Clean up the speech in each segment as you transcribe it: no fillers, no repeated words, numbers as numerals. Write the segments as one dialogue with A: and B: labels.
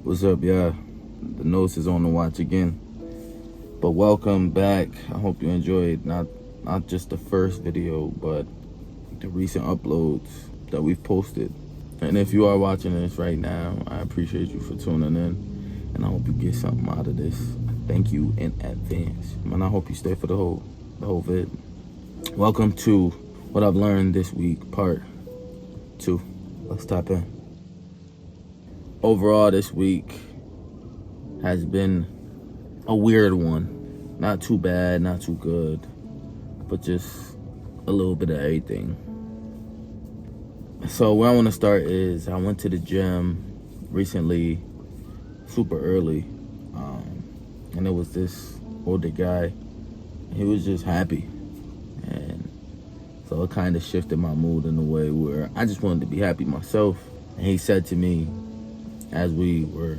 A: What's up, y'all? The Nose is on the watch again. But welcome back. I hope you enjoyed not just the first video, but the recent uploads that we've posted. And if you are watching this right now, I appreciate you for tuning in, and I hope you get something out of this. Thank you in advance, and I hope you stay for the whole vid. Welcome to what I've learned this week, part 2. Let's tap in. Overall, this week has been a weird one. Not too bad, not too good, but just a little bit of everything. So where I want to start is I went to the gym recently, super early, and it was this older guy. He was just happy, and so it kind of shifted my mood in a way where I just wanted to be happy myself. And he said to me, as we were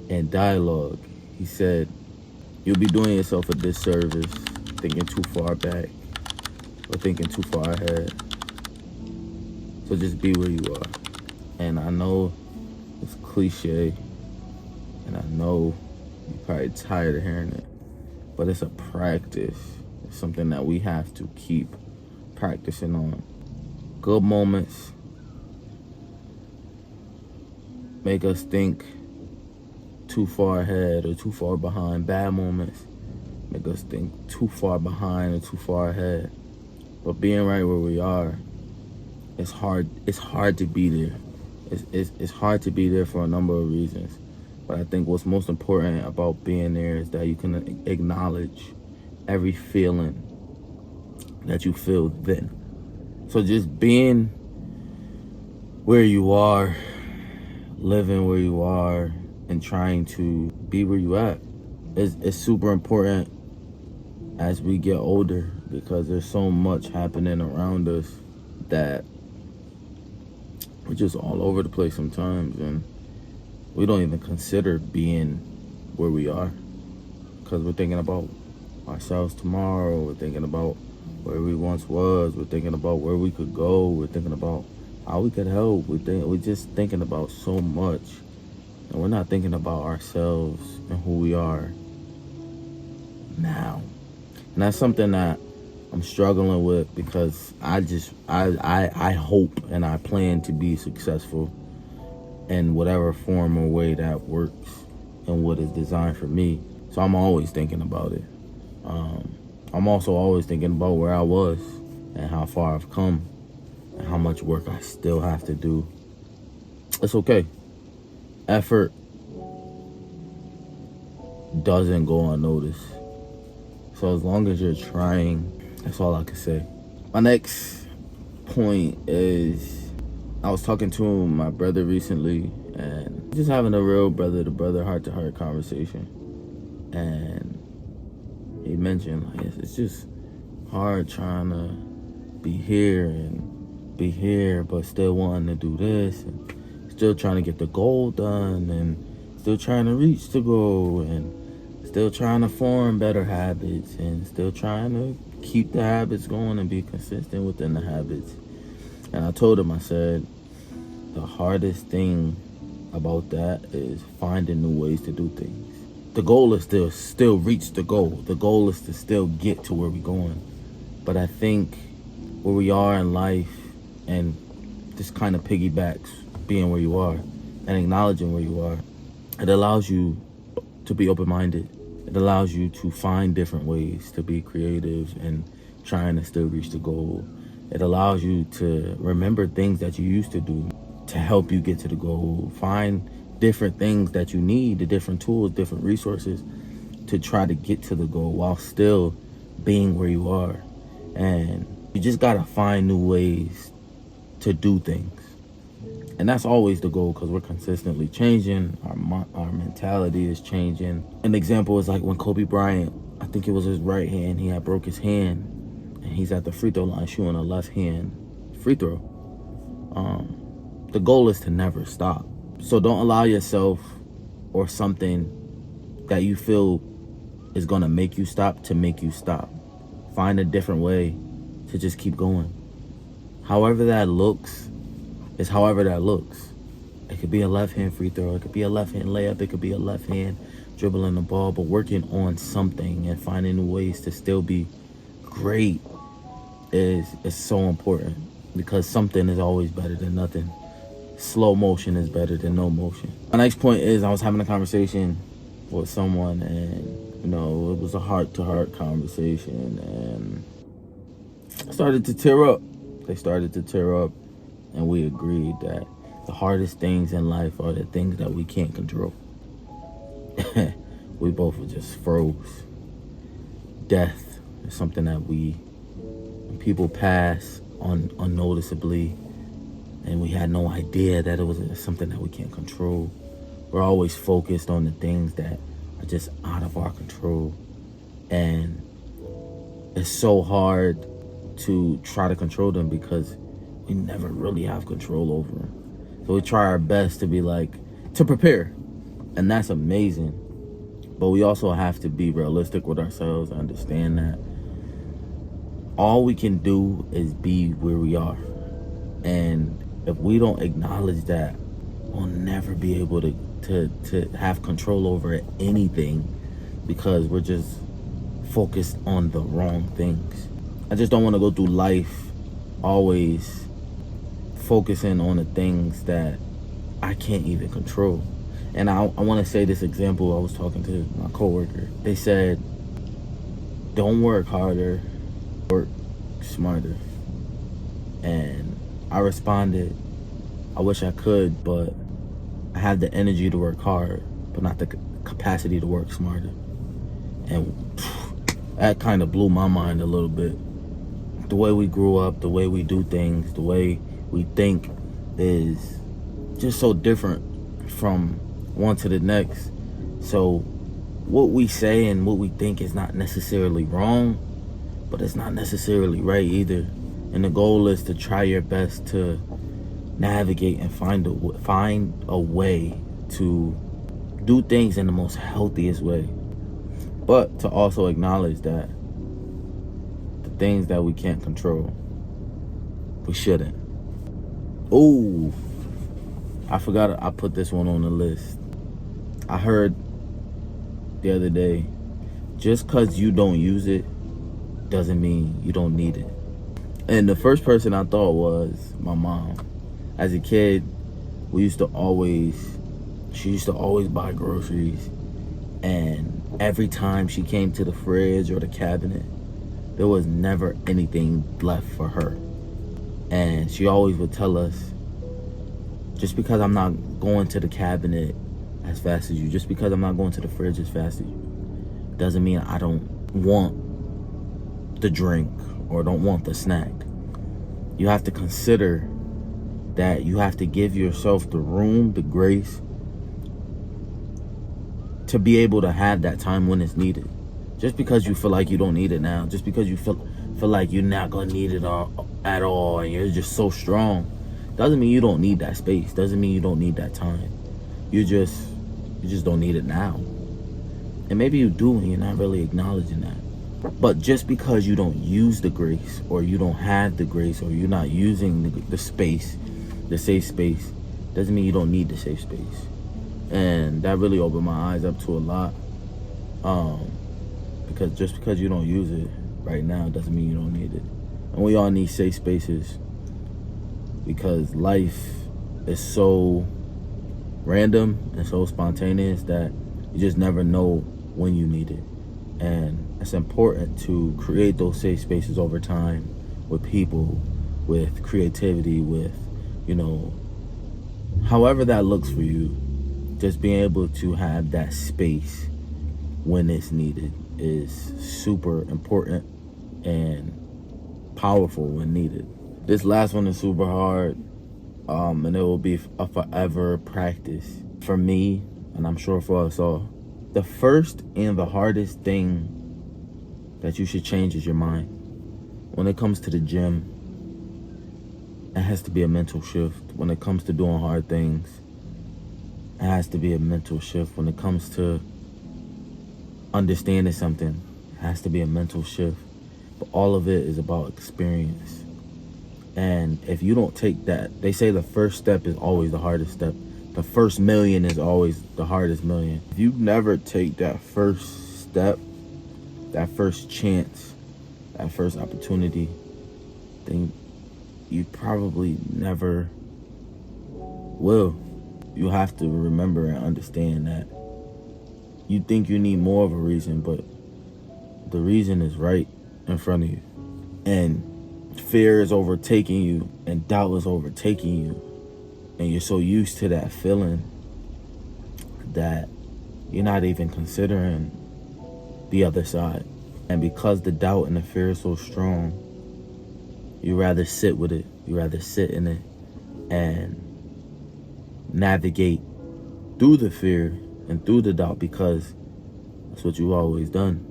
A: in dialogue, he said, "You'll be doing yourself a disservice thinking too far back or thinking too far ahead. So just be where you are." And I know it's cliche, and I know you're probably tired of hearing it, but it's a practice. It's something that we have to keep practicing on. Good moments make us think too far ahead or too far behind. Bad moments make us think too far behind or too far ahead. But being right where we are, it's hard to be there. It's hard to be there for a number of reasons. But I think what's most important about being there is that you can acknowledge every feeling that you feel then. So just being where you are, living where you are, and trying to be where you at is super important as we get older, because there's so much happening around us that we're just all over the place sometimes, and we don't even consider being where we are because we're thinking about ourselves tomorrow. We're thinking about where we once was. We're thinking about where we could go. We're thinking about how we could help. We're just thinking about so much, and we're not thinking about ourselves and who we are now. And that's something that I'm struggling with, because I hope and I plan to be successful in whatever form or way that works and what is designed for me. So I'm always thinking about it. I'm also always thinking about where I was and how far I've come and how much work I still have to do. It's okay. Effort doesn't go unnoticed. So as long as you're trying, that's all I can say. My next point is, I was talking to my brother recently, and just having a real brother-to-brother, heart-to-heart conversation. And he mentioned, like, it's just hard trying to be here, but still wanting to do this, and still trying to get the goal done, and still trying to reach the goal, and still trying to form better habits, and still trying to keep the habits going and be consistent within the habits. And I told him, I said, the hardest thing about that is finding new ways to do things. The goal is to still reach the goal. The goal is to still get to where we're going. But I think where we are in life, and this kind of piggybacks being where you are and acknowledging where you are, it allows you to be open-minded. It allows you to find different ways to be creative and trying to still reach the goal. It allows you to remember things that you used to do to help you get to the goal. Find different things that you need, the different tools, different resources to try to get to the goal while still being where you are. And you just gotta find new ways to do things. And that's always the goal, because we're consistently changing. Our mentality is changing. An example is like when Kobe Bryant, I think it was his right hand, he had broke his hand, and he's at the free throw line shooting a left hand free throw. The goal is to never stop. So don't allow yourself or something that you feel is gonna make you stop to make you stop. Find a different way to just keep going. However that looks is however that looks. It could be a left-hand free throw. It could be a left-hand layup. It could be a left-hand dribbling the ball. But working on something and finding ways to still be great is so important, because something is always better than nothing. Slow motion is better than no motion. My next point is, I was having a conversation with someone, and it was a heart-to-heart conversation, and I started to tear up. They started to tear up, and we agreed that the hardest things in life are the things that we can't control. We both were just froze. Death is something that people pass unnoticeably, and we had no idea that it was something that we can't control. We're always focused on the things that are just out of our control, and it's so hard to try to control them because we never really have control over them. So we try our best to prepare, and that's amazing. But we also have to be realistic with ourselves, understand that all we can do is be where we are. And if we don't acknowledge that, we'll never be able to have control over anything, because we're just focused on the wrong things. I just don't want to go through life always focusing on the things that I can't even control. And I want to say this example. I was talking to my coworker. They said, don't work harder, work smarter. And I responded, I wish I could, but I have the energy to work hard, but not the capacity to work smarter. And that kind of blew my mind a little bit. The way we grew up, the way we do things, the way we think is just so different from one to the next. So what we say and what we think is not necessarily wrong, but it's not necessarily right either. And the goal is to try your best to navigate and find a way to do things in the most healthiest way, but to also acknowledge that the things that we can't control, we shouldn't. Oh, I forgot I put this one on the list. I heard the other day, just because you don't use it doesn't mean you don't need it. And the first person I thought was my mom. As a kid, she used to always buy groceries, and every time she came to the fridge or the cabinet, there was never anything left for her. And she always would tell us, just because I'm not going to the cabinet as fast as you, just because I'm not going to the fridge as fast as you, doesn't mean I don't want the drink or don't want the snack. You have to consider that you have to give yourself the room, the grace, to be able to have that time when it's needed. Just because you feel like you don't need it now, just because you feel like you're not gonna need it at all, and you're just so strong, doesn't mean you don't need that space. Doesn't mean you don't need that time. You just don't need it now. And maybe you do, and you're not really acknowledging that. But just because you don't use the grace, or you don't have the grace, or you're not using the space, the safe space, doesn't mean you don't need the safe space. And that really opened my eyes up to a lot. Because just because you don't use it right now doesn't mean you don't need it. And we all need safe spaces, because life is so random and so spontaneous that you just never know when you need it. And it's important to create those safe spaces over time with people, with creativity, with, however that looks for you. Just being able to have that space when it's needed is super important and powerful when needed. This last one is super hard, and it will be a forever practice for me, and I'm sure for us all. The first and the hardest thing that you should change is your mind. When it comes to the gym, it has to be a mental shift. When it comes to doing hard things, it has to be a mental shift. When it comes to understanding something, it has to be a mental shift. But all of it is about experience. And if you don't take that, they say the first step is always the hardest step. the first million is always the hardest million. If you never take that first step, that first chance, that first opportunity, then you probably never will. You have to remember and understand that you think you need more of a reason, but the reason is right in front of you. And fear is overtaking you, and doubt is overtaking you. And you're so used to that feeling that you're not even considering the other side. And because the doubt and the fear is so strong, you rather sit with it. You rather sit in it and navigate through the fear and through the doubt, because that's what you've always done.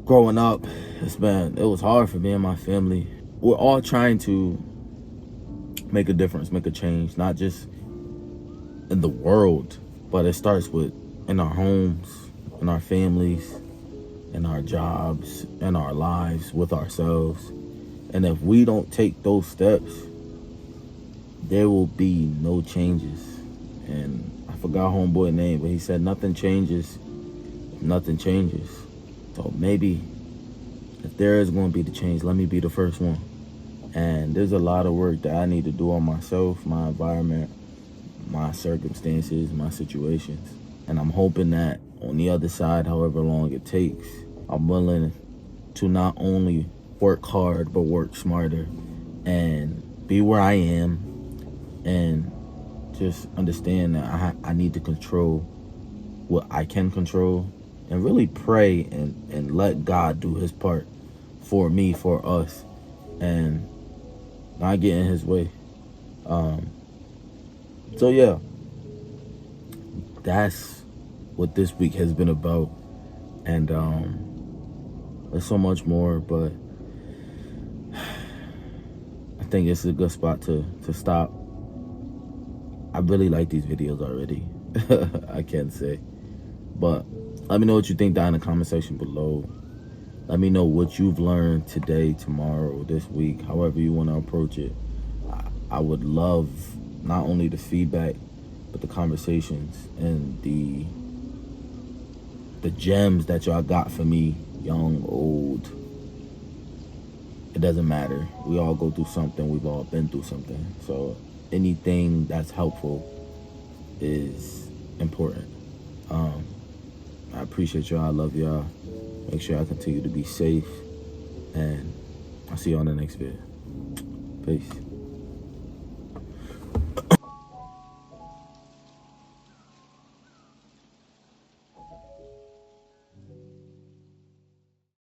A: Growing up, it was hard for me and my family. We're all trying to make a difference, make a change, not just in the world, but it starts with in our homes, in our families, in our jobs, in our lives, with ourselves. And if we don't take those steps, there will be no changes. And I forgot homeboy's name, but he said nothing changes if nothing changes. So maybe if there is going to be the change, let me be the first one. And there's a lot of work that I need to do on myself, my environment, my circumstances, my situations. And I'm hoping that on the other side, however long it takes, I'm willing to not only work hard, but work smarter and be where I am, and just understand that I need to control what I can control, and really pray and let God do his part for me, for us, and not get in his way. So yeah, that's what this week has been about. And there's so much more, but I think it's a good spot to stop. I really like these videos already. I can't say. But let me know what you think down in the comment section below. Let me know what you've learned today, tomorrow, this week, however you want to approach it. I would love not only the feedback, but the conversations and the gems that y'all got for me, young, old. It doesn't matter. We all go through something. We've all been through something. So anything that's helpful is important. I appreciate y'all. I love y'all. Make sure I continue to be safe. And I'll see you on the next video. Peace.